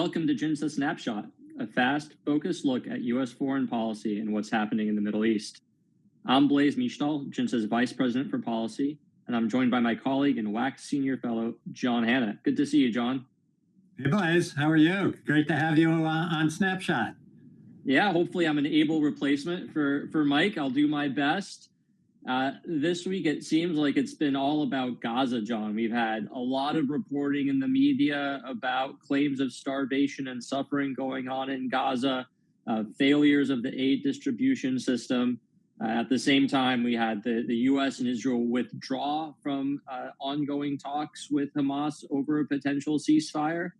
welcome to JINSA Snapshot, a fast, focused look at U.S. foreign policy and what's happening in the Middle East. I'm Blaise Misztal, JINSA's Vice President for Policy, and I'm joined by my colleague and WAC Senior Fellow, John Hanna. Good to see you, John. Hey, Blaise. How are you? Great to have you on Snapshot. Yeah, hopefully I'm an able replacement for Mike. I'll do my best. This week, it seems like it's been all about Gaza, John. We've had a lot of reporting in the media about claims of starvation and suffering going on in Gaza, failures of the aid distribution system. At the same time, we had the U.S. and Israel withdraw from ongoing talks with Hamas over a potential ceasefire.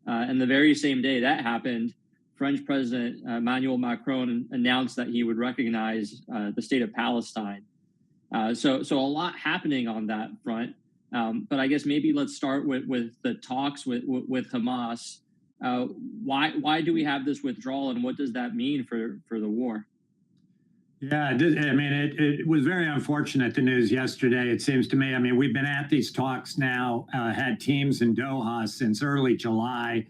And the very same day that happened, French President Emmanuel Macron announced that he would recognize the state of Palestine. So a lot happening on that front. But I guess maybe let's start with the talks with Hamas. Why do we have this withdrawal, and what does that mean for the war? Yeah, I mean, it was very unfortunate, the news yesterday, it seems to me. I mean, we've been at these talks now, had teams in Doha since early July,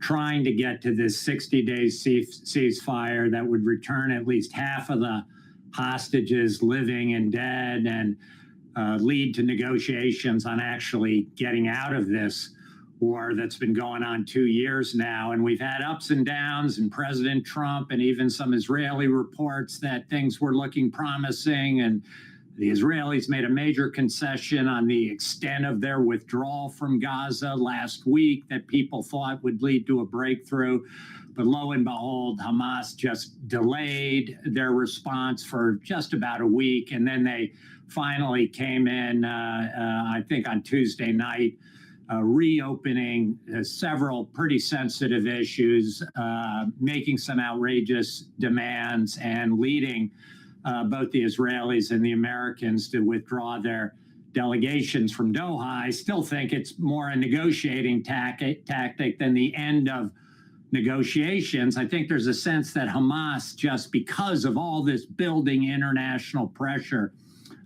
trying to get to this 60-day ceasefire that would return at least half of the hostages living and dead and lead to negotiations on actually getting out of this war that's been going on 2 years now. And we've had ups and downs, and President Trump and even some Israeli reports that things were looking promising, and the Israelis made a major concession on the extent of their withdrawal from Gaza last week that people thought would lead to a breakthrough. But lo and behold, Hamas just delayed their response for just about a week. And then they finally came in, I think on Tuesday night, reopening several pretty sensitive issues, making some outrageous demands, and leading both the Israelis and the Americans to withdraw their delegations from Doha. I still think it's more a negotiating tactic than the end of negotiations. I think there's a sense that Hamas, just because of all this building international pressure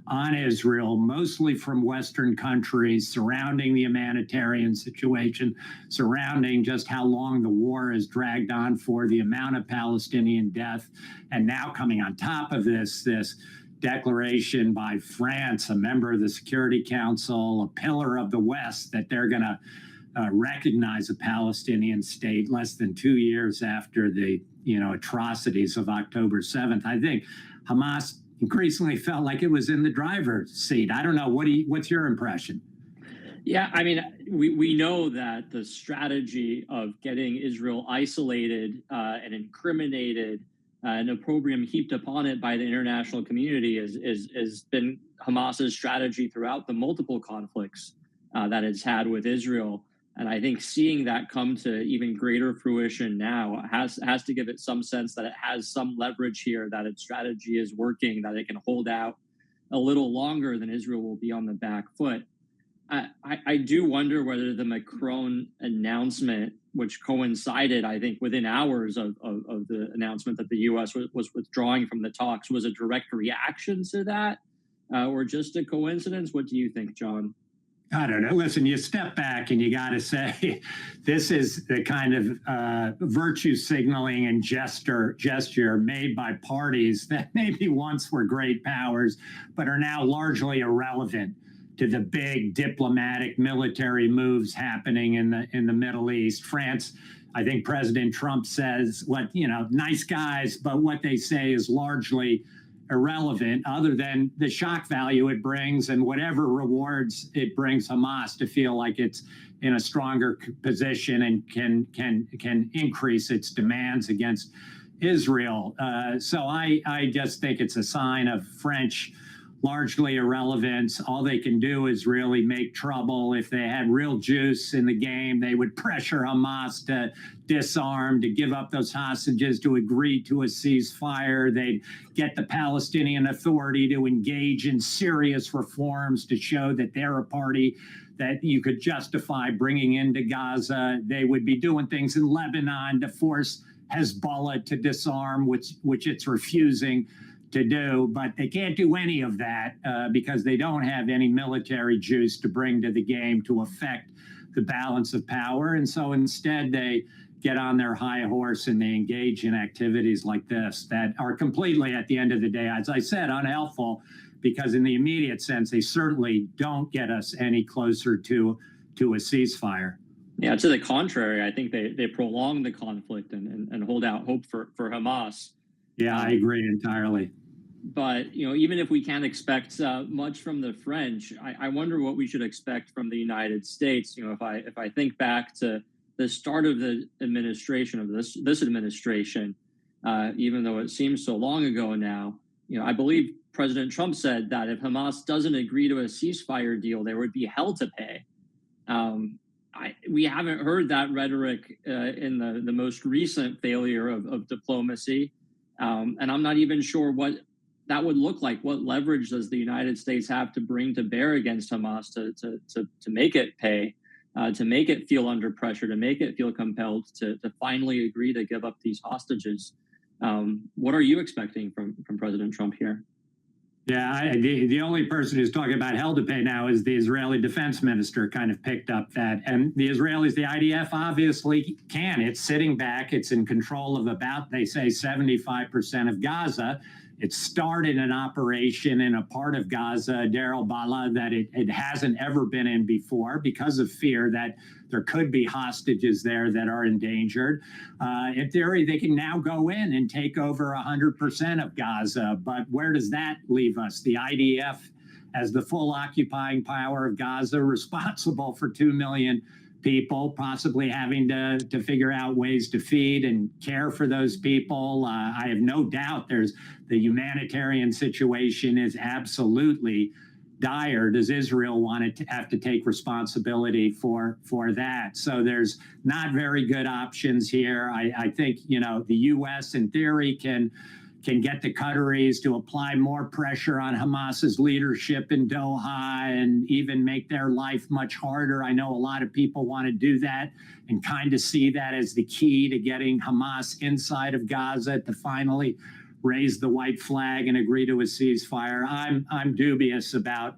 on Israel, mostly from Western countries, surrounding the humanitarian situation, surrounding just how long the war has dragged on for, the amount of Palestinian death, and now coming on top of this declaration by France, a member of the Security Council, a pillar of the West, that they're going to recognize a Palestinian state less than 2 years after the atrocities of October 7th. I think Hamas increasingly felt like it was in the driver's seat. I don't know. What's your impression? Yeah, I mean, we know that the strategy of getting Israel isolated and incriminated and opprobrium heaped upon it by the international community has been Hamas's strategy throughout the multiple conflicts that it's had with Israel. And I think seeing that come to even greater fruition now has to give it some sense that it has some leverage here, that its strategy is working, that it can hold out a little longer than Israel will be on the back foot. I do wonder whether the Macron announcement, which coincided, I think, within hours of the announcement that the U.S. was withdrawing from the talks, was a direct reaction to that or just a coincidence. What do you think, John? I don't know. Listen, you step back and you got to say this is the kind of virtue signaling and gesture made by parties that maybe once were great powers, but are now largely irrelevant to the big diplomatic military moves happening in the Middle East. France, I think President Trump says nice guys, but what they say is largely irrelevant, other than the shock value it brings and whatever rewards it brings Hamas to feel like it's in a stronger position and can increase its demands against Israel. So I just think it's a sign of French largely irrelevance. All they can do is really make trouble. If they had real juice in the game, they would pressure Hamas to disarm, to give up those hostages, to agree to a ceasefire. They'd get the Palestinian Authority to engage in serious reforms to show that they're a party that you could justify bringing into Gaza. They would be doing things in Lebanon to force Hezbollah to disarm, which it's refusing to do, but they can't do any of that because they don't have any military juice to bring to the game to affect the balance of power. And so instead they get on their high horse and they engage in activities like this that are completely, at the end of the day, as I said, unhelpful, because in the immediate sense, they certainly don't get us any closer to a ceasefire. Yeah, to the contrary, I think they prolong the conflict and hold out hope for Hamas. Yeah, I agree entirely. But even if we can't expect much from the French, I wonder what we should expect from the United States. If I think back to the start of the administration of this administration, even though it seems so long ago now, I believe President Trump said that if Hamas doesn't agree to a ceasefire deal, there would be hell to pay. We haven't heard that rhetoric in the most recent failure of diplomacy, and I'm not even sure what that would look like. What leverage does the United States have to bring to bear against Hamas to make it pay, to make it feel under pressure, to make it feel compelled to finally agree to give up these hostages? What are you expecting from President Trump here? Yeah, the only person who's talking about hell to pay now is the Israeli defense minister, kind of picked up that. And the Israelis, the IDF obviously can. It's sitting back. It's in control of about, they say, 75% of Gaza. It started an operation in a part of Gaza, Deir al-Balah, that it hasn't ever been in before because of fear that there could be hostages there that are endangered. In theory, they can now go in and take over 100% of Gaza. But where does that leave us? The IDF, as the full occupying power of Gaza, responsible for 2 million people, possibly having to figure out ways to feed and care for those people. I have no doubt the humanitarian situation is absolutely dire. Does Israel want to have to take responsibility for that? So there's not very good options here. I think, the U.S. in theory can get the Qataris to apply more pressure on Hamas's leadership in Doha and even make their life much harder. I know a lot of people want to do that and kind of see that as the key to getting Hamas inside of Gaza to finally raise the white flag and agree to a ceasefire. I'm dubious about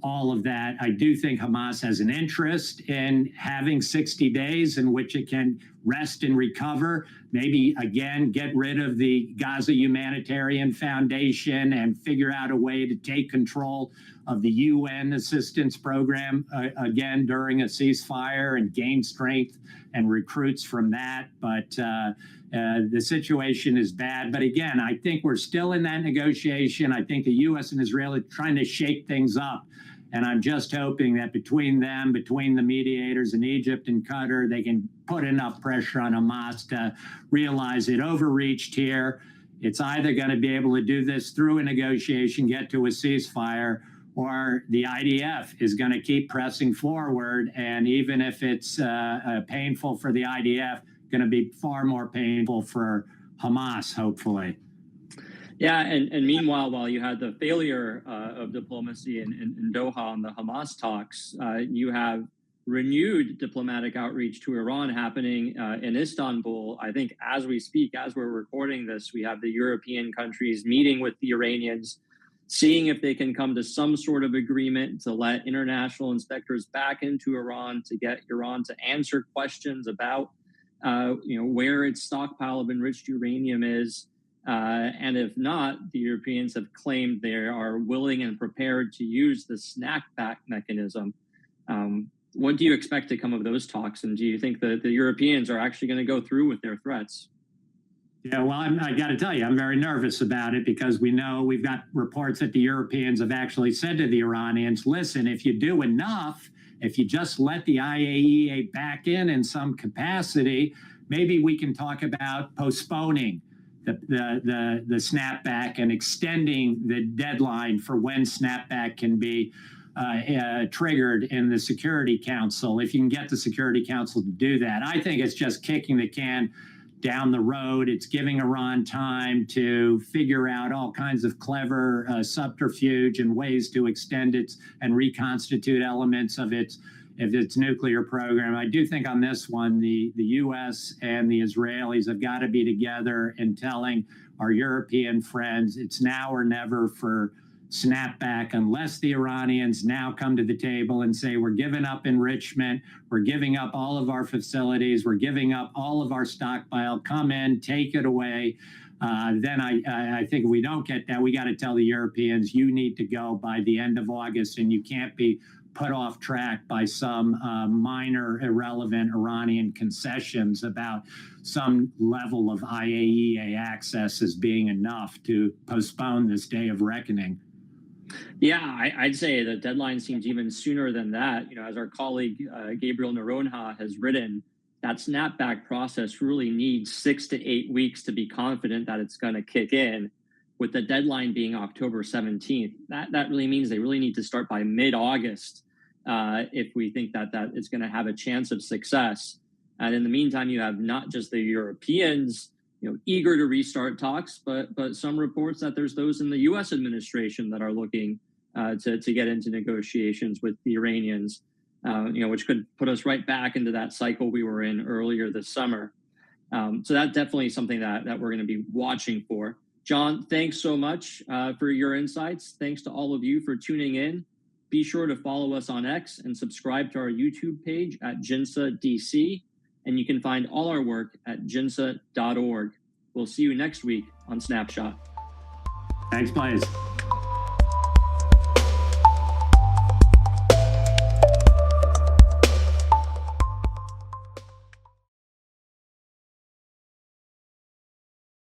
all of that. I do think Hamas has an interest in having 60 days in which it can rest and recover, maybe again get rid of the Gaza Humanitarian Foundation and figure out a way to take control of the UN assistance program again during a ceasefire and gain strength and recruits from that. But the situation is bad. But again, I think we're still in that negotiation. I think the U.S. and Israel are trying to shake things up. And I'm just hoping that between the mediators in Egypt and Qatar, they can put enough pressure on Hamas to realize it overreached here. It's either going to be able to do this through a negotiation, get to a ceasefire, or the IDF is going to keep pressing forward. And even if it's painful for the IDF, going to be far more painful for Hamas, hopefully. Yeah, and meanwhile, while you had the failure of diplomacy in Doha on the Hamas talks, you have renewed diplomatic outreach to Iran happening in Istanbul. I think as we speak, as we're recording this, we have the European countries meeting with the Iranians, seeing if they can come to some sort of agreement to let international inspectors back into Iran, to get Iran to answer questions about where its stockpile of enriched uranium is. And if not, the Europeans have claimed they are willing and prepared to use the Snapback mechanism. What do you expect to come of those talks? And do you think that the Europeans are actually going to go through with their threats? Yeah, well, I got to tell you, I'm very nervous about it because we know we've got reports that the Europeans have actually said to the Iranians, listen, if you do enough, if you just let the IAEA back in some capacity, maybe we can talk about postponing the snapback and extending the deadline for when snapback can be triggered in the Security Council, if you can get the Security Council to do that. I think it's just kicking the can down the road. It's giving Iran time to figure out all kinds of clever subterfuge and ways to extend its and reconstitute elements of its nuclear program. I do think on this one, the U.S. and the Israelis have got to be together in telling our European friends it's now or never for snapback unless the Iranians now come to the table and say, we're giving up enrichment, we're giving up all of our facilities, we're giving up all of our stockpile, come in, take it away. Then I think if we don't get that, we got to tell the Europeans, you need to go by the end of August, and you can't be put off track by some minor, irrelevant Iranian concessions about some level of IAEA access as being enough to postpone this day of reckoning. Yeah, I'd say the deadline seems even sooner than that. You know, as our colleague Gabriel Noronha has written, that snapback process really needs 6 to 8 weeks to be confident that it's going to kick in, with the deadline being October 17th. That really means they really need to start by mid-August if we think that it's going to have a chance of success. And in the meantime, you have not just the Europeans, you know, eager to restart talks, but some reports that there's those in the U.S. administration that are looking to get into negotiations with the Iranians, you know, which could put us right back into that cycle we were in earlier this summer. So that's definitely something that we're going to be watching for. John, thanks so much for your insights. Thanks to all of you for tuning in. Be sure to follow us on X and subscribe to our YouTube page at JINSA DC. And you can find all our work at jinsa.org. We'll see you next week on Snapshot. Thanks, Blaise.